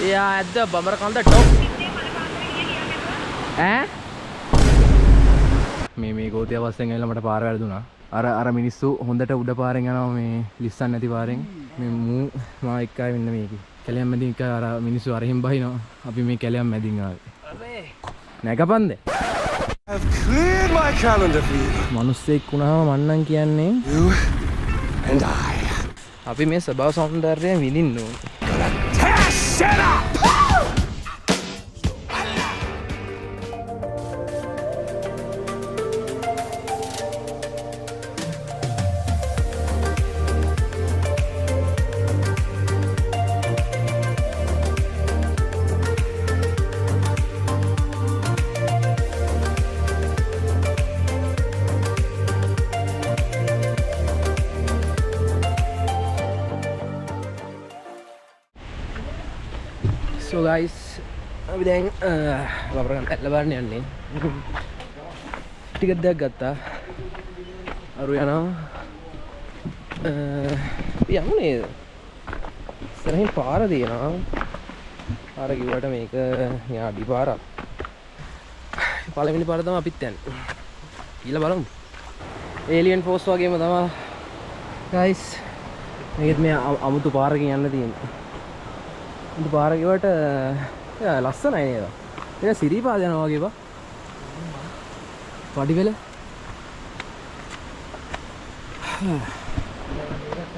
එයා ඇද්ද බඹරකන්ද ටොප් ඈ මේ ගෝතිය වස්සෙන් ඇවිල්ලා මට පාර වැරදුනා. අර මිනිස්සු හොඳට උඩ පාරෙන් යනවා මේ ලිස්සන් නැති පාරෙන්. මේ මා එක්කයි මෙන්න මේක. කැලයම් මැදින් එක අර මිනිස්සු අරහින් බහිනවා. අපි මේ කැලයම් මැදින් ආවේ. අරේ නැගපන්ද? I've cleared my calendar for you. මිනිස්සෙක් වුණාම මන්නම් කියන්නේ You and I. අපි මේ ස්වභාව සෞන්දර්යය විඳින්න ඕනේ. Tear shit up! So guys, අපි දැන් බබරකන්ද බලන්න යන්නේ. ටිකට් දෙකක් ගත්තා. අරු යනවා. යමු නේද? ඉස්සරහින් පාර දෙනවා. පාර කිව්වට මේක යාඩි පාරක්. පළවෙනි පාර තමයි අපිත් යන්නේ. ඊළඟ බලමු. ඒලියන් ෆෝස් වගේම තමයි guys. මේකත් මේ අමුතු පාරකින් යන්න තියෙන්නේ. ඉත පාර කිව්වට ලස්සනයි නේද? ඒක සිරිපාද යනවා වගේ බා. පඩි වෙල.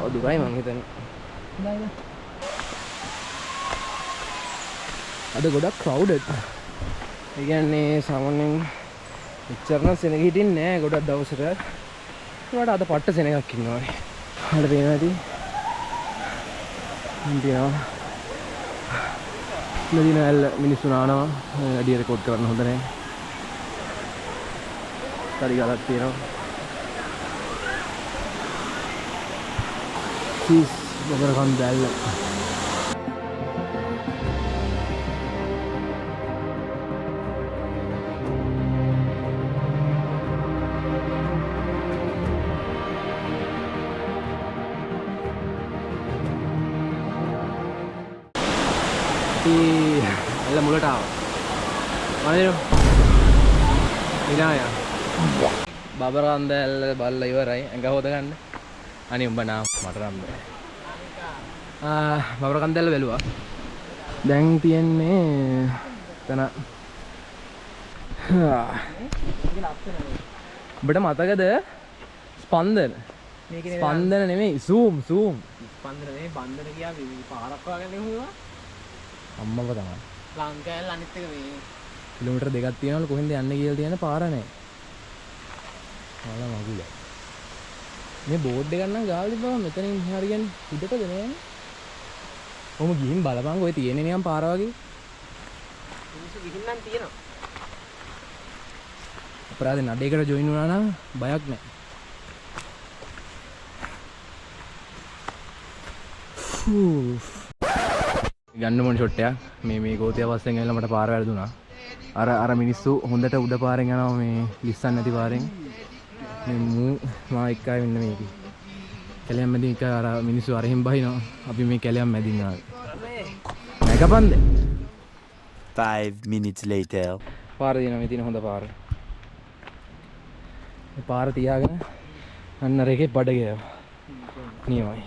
ඔව් දුකයි මං හිතන්නේ. අද ගොඩක් crowded. ඒ කියන්නේ සාමාන්‍යයෙන් එච්චරන සෙනග හිටින්නේ නැහැ ගොඩක් දවසට. ඒකට අද පට්ට සෙනගක් ඉන්නවානේ. හරියට පේනවා ඇති. ඉන්දියා නදීන ඇල්ල මිනිස්සු නානවා. අඩිය රෙකෝඩ් කරන්න හොඳ නැහැ. තරි ගලක් තියෙනවා. සීස් බබරකන්ද ඇල්ල. එල මුලට ආවා. මනිනු. විනාය. බබරකන්ද ඇල්ල බල්ලා ඉවරයි. ඇඟ හොද ගන්න. අනේ උඹ නා මට නම් බෑ. බබරකන්ද ඇල්ල බැලුවා. දැන් තියන්නේ තන ඔබට මතකද ස්පන්දන? ස්පන්දන නෙමෙයි zoom. ස්පන්දන නෙමෙයි බන්දන කියා මේ පාරක් වගේ නෙවෙයි. අම්මව තමයි. ලංකාවේ අනිත් එක මේ කිලෝමීටර් දෙකක් තියෙනවලු කොහෙන්ද යන්නේ කියලා තියෙන පාර නැහැ. ආලා මගුල. මේ බෝඩ් එක නම් ගාවලි බව මෙතනින් හරියන්නේ උඩටද නෑනේ. කොහොම ගිහින් බලපං ඔය තියෙන්නේ නිකන් පාර වගේ. මිනිස්සු ගිහින් නම් තියෙනවා. අපරාධ නඩේකට ජොයින් වුණා නම් බයක් නැහැ. ගන්න මොන ෂොට් එකක් මේ ගෝතිය වස්සෙන් ඇවිල්ලා මට පාර වැරදුනා. අර මිනිස්සු හොඳට උඩ පාරෙන් යනවා මේ ලිස්සන් නැති පාරෙන්. මේ මා එක්කයි මෙන්න මේක. කැලයම් මැදින් එක අර මිනිස්සු අරහින් බහිනවා. අපි මේ කැලයම් මැදින් ආවේ. නැගපන්ද? 5 minutes later. පාර දිනවා මේ තියෙන හොඳ පාර. මේ පාර තියාගෙන අන්න අර එකේ බඩ ගෑවා. නියමයි.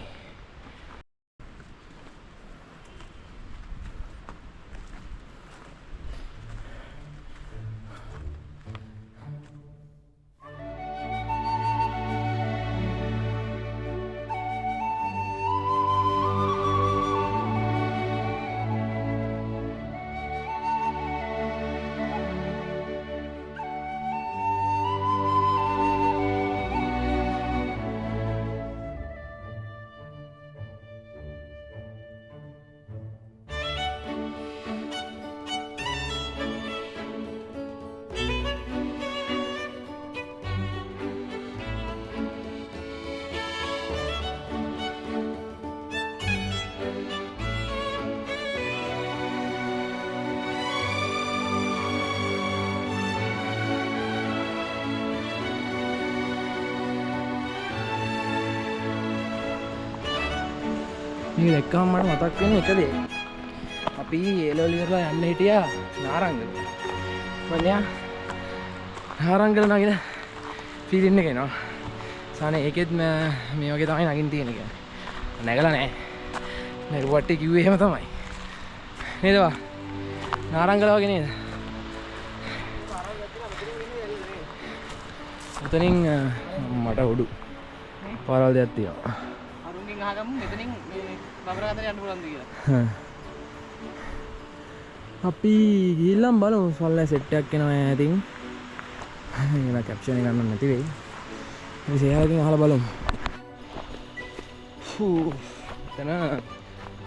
මේක දැක්කම මට මතක් වෙන එක දේ. අපි ඒලවල ඉවරලා යන්න හිටියා නාරංගල. මන්යා නාරංගල නගින ෆීලින් එක එනවා. සානේ ඒකෙත් මේ වගේ තමයි නගින් තියෙන කියන්නේ. නැගලා නැහැ. නැගුවට කිව්වේ එහෙම තමයි. නේද වා? නාරංගල වගේ නේද? මෙතනින් මට උඩු පාරවල් දෙයක් තියෙනවා. අරුන්ගෙන් අහගමු මෙතනින් මේ බබර අතර යන්න පුළුවන්ද කියලා. අපි ගිහිල්ලා බලමු සල්ලා සෙට් එකක් එනවා ඉතින්. ඒක කැප්ෂන් එක ගන්න නැති වෙයි. මේ සේහලකින් අහලා බලමු. එතන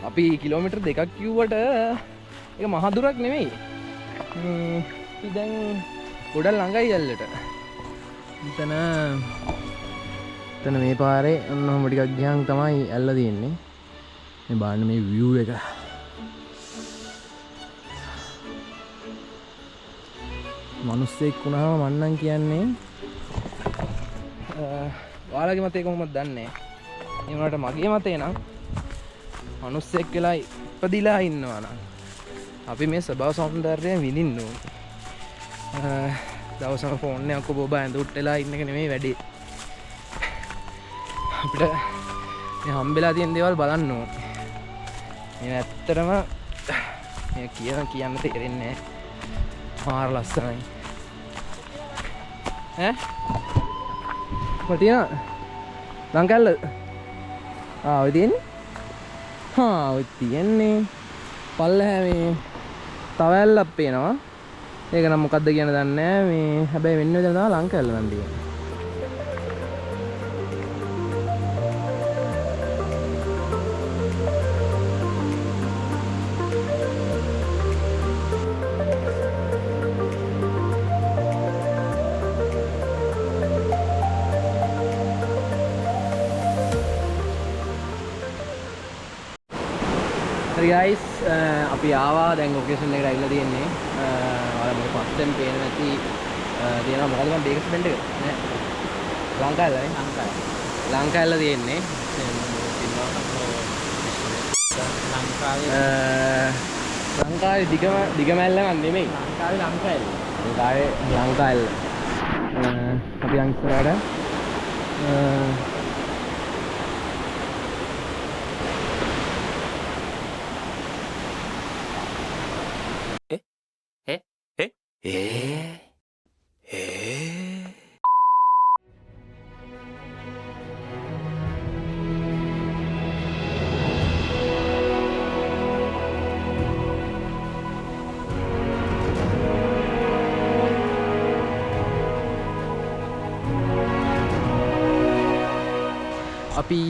අපි කිලෝමීටර් 2ක් කිව්වට ඒක මහ දුරක් නෙමෙයි. අපි දැන් ගොඩක් ළඟයි ඇල්ලට. එතන මේ පාරේ ඔන්නෝම ටිකක් ගියාම තමයි ඇල්ල තියෙන්නේ. මේ බලන්න මේ view එක. මිනිස්සෙක් වුණාම මන්නම් කියන්නේ ඔයාලගේ මතය කොහොමද දන්නේ? ඒ වුණාට මගේ මතය නම් මිනිස්සෙක් වෙලා ඉපදිලා ඉන්නවා නම් අපි මේ ස්වභාව සෞන්දර්යය විඳින්න ඕනේ. දවසම ෆෝන් එකක් ඔබ ඇඳුට් වෙලා ඉන්න එක නෙමෙයි වැඩේ. අපිට මේ හම්බෙලා තියෙන දේවල් බලන්න ඕනේ. මේ ඇත්තටම මේ කියන්න තේරෙන්නේ නැහැ. මාර ලස්සනයි. ඈ? කොටියා? ලංකල්ල. ඔය තියෙන්නේ? ඔය තියෙන්නේ. පල්ලෙහා මේ තව ඇල්ලක් පේනවා. ඒක නම් මොකද්ද කියන දන්නේ නැහැ. මේ හැබැයි වෙන විදිහට තමයි ලංකල්ල නම් තියෙන්නේ. guys, අපි ආවා දැන් ලොකේෂන් එකට ඇවිල්ලා තියෙන්නේ. ඔයාලා මේ පස්සෙන් පේන නැති තියෙනවා මොකද මම බේස්මන්ට් එක නෑ. ලංකාවේ ලංකාවේ තියෙන්නේ. ලංකාවේ දිගමැල්ල නෙමෙයි. ලංකාවේ ලංකාවේ අපි යන් ඉස්සරහට අපි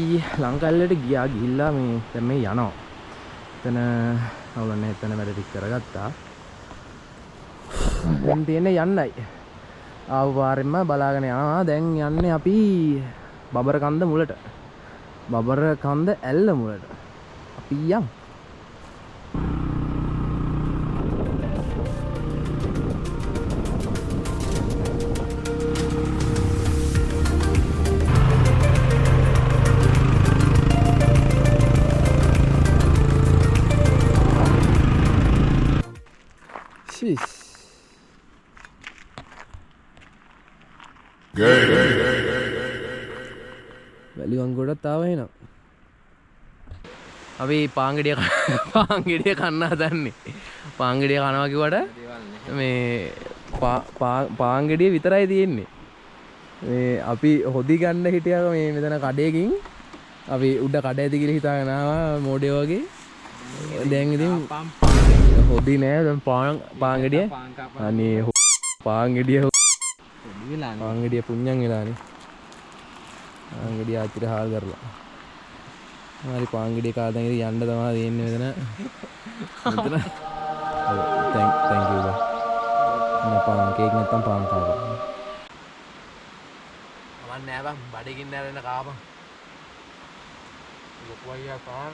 ලංකාවලට ගිහිල්ලා මේ දැන් මේ යනවා. එතන අවුලන්නේ එතන වැඩ ටික කරගත්තා. දැන් තියෙන්නේ යන්නයි. ආව පාරෙන්ම බලාගෙන යනවා. දැන් යන්නේ අපි බබර කන්ද මුලට. බබර කන්ද ඇල්ල මුලට. අපි යමු. වැලිවංගොඩත් තාව එනවා. අපි පාංගඩිය කන්න හදන්නේ. පාංගඩිය කනවා කිව්වට මේ පාංගඩිය විතරයි තියෙන්නේ. මේ අපි හොදි ගන්න හිටියා මේ මෙතන කඩේකින්. අපි උඩ කඩ ඇති කියලා හිතාගෙන ආවා මොඩේ වගේ. දැන් ඉතින් හොදි නෑ දැන් පාංගඩිය. අනේ පාංගඩිය පාංගඩිය පුඤ්ඤන් වෙලානේ. පාංගඩිය ආච්චිට හාල් කරලා. හරි පාංගඩිය කාලා දැන් ඉතින් යන්න තමයි දෙන්නේ මෙතන. මෙතන. thank you බා. මම පාන් කේක් නැත්තම් පාන් කාවා. මම නෑ බං බඩගින්න නැරෙන්න කාපන්. ලොකු අයියා පාන්.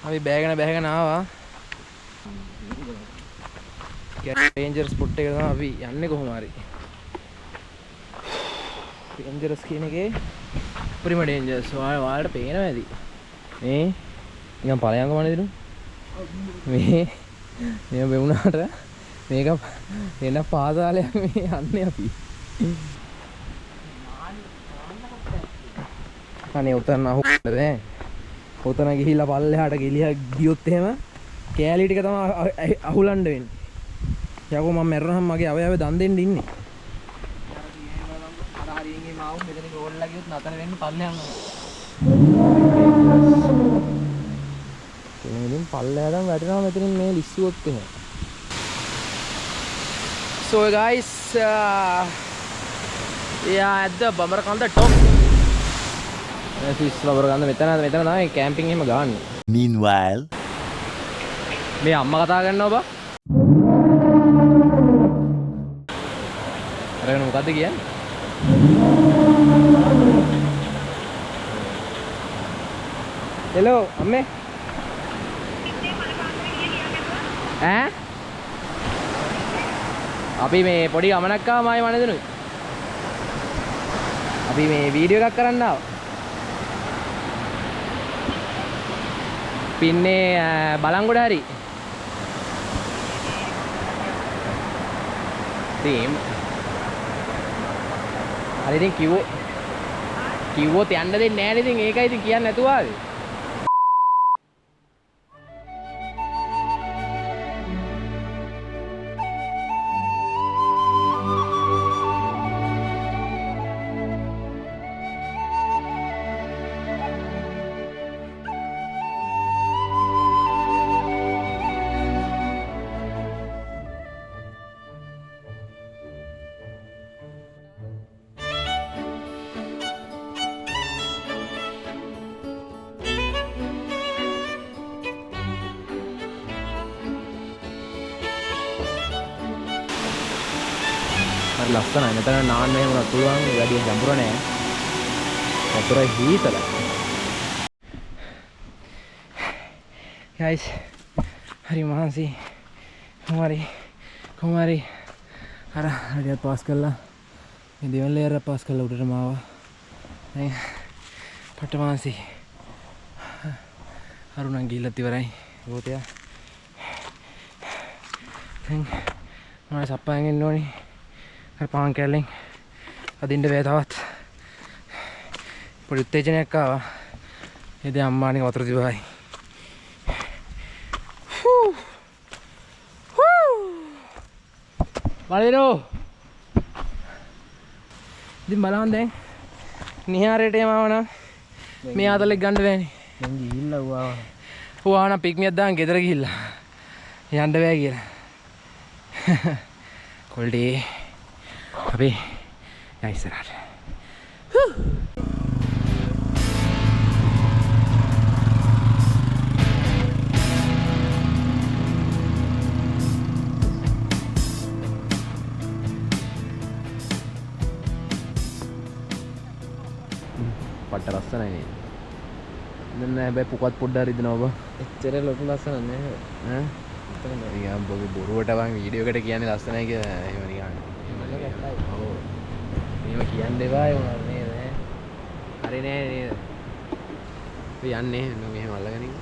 අපි බෑගෙන ආවා. රේන්ජර් ස්පොට් එක තමයි අපි යන්නේ කොහොම හරි. රේන්ජර්ස් කියන එකේ උපරිම ඩේන්ජර්ස්. ඔයාලට පේනවා ඇති. මේ නිකන් ඵලයන්ක වනේ මේ වෙවුනාට මේක එන පාසාලයක් මේ යන්නේ අපි. අනේ උතන අහුන්නද ඈ. උතන ගිහිල්ලා පල්ලෙහාට ගිලියා ගියොත් එහෙම කෑලි ටික තමයි අහුලන්න වෙන්නේ. යකෝ මම මැරුණාම මගේ අවයව දන් දෙන්න ඉන්නේ. අර හරියෙන් මේ මාවු මෙතන ගෝල්ලා ගියොත් නතර වෙන්න පල්ලෙහාම. ඉතින් පල්ලෙහාටම වැටෙනවා මෙතනින් මේ ලිස්සුවොත් එහෙම. So guys, yeah, at the Bamarkanda top. This is Bamarkanda. මෙතන තමයි කැම්පින් එහෙම ගන්න. Meanwhile, මේ අම්මා කතා කරනවා බා. අරගෙන මොකද්ද කියන්නේ? Hello, අම්මේ. ඈ? අපි මේ පොඩි ගමනක් ආවා මායි මනදනුයි. අපි මේ වීඩියෝ එකක් කරන්න ආවා. පින්නේ බලංගොඩ හරි. තීම්. හරි ඉතින් කිව්වොත් යන්න දෙන්නේ නැහැ නේද? ඉතින් ඒකයි ඉතින් කියන්නේ නැතුව ආවේ. හරි ලස්සනයි. මෙතන නාන්න එහෙම උනත් පුළුවන්. වැඩි ගැඹුර නෑ. වතුර හීතල. guys හරි මහන්සි. කොහොමරි අර හරියට පාස් කළා. මේ දෙවන ලේයර් එක පාස් කළා උඩටම ආවා. දැන් පට මහන්සි. අරුණන් ගිහිල්ලත් ඉවරයි. ගෝතයා. දැන් මම සප්පායෙන් එන්න ඕනේ. අර පාන් කැල්ලෙන් අදින්න වේ තවත් පොඩි උත්තේජනයක් ආවා. ඒ දැන් අම්මානේ වතුර දිවයි. බලේරෝ. ඉතින් බලන්න දැන් නිහාරයට යමව නම් මේ ආතලෙක් ගන්න බෑනේ. දැන් ගිහිල්ලා උවා. උවා නම් පික්මියක් දාන් ගෙදර ගිහිල්ලා යන්න බෑ කියලා. කොල්ඩේ අපි ඉස්සරහට. පට්ට ලස්සනයි නේද? දැන් හැබැයි පුකත් පොඩ්ඩක් රිදෙනවා බා. එච්චර ලොකු ලස්සන නෑ. ඈ? නිකන් බොරුවට වන් වීඩියෝ එකට කියන්නේ ලස්සනයි කියලා එහෙම නිකන්. ඔව්. එහෙම කියන්න එපා ඒ වුණා නේද? හරි නෑ නේද? අපි යන්නේ මෙහෙම අල්ලගෙන ඉන්න.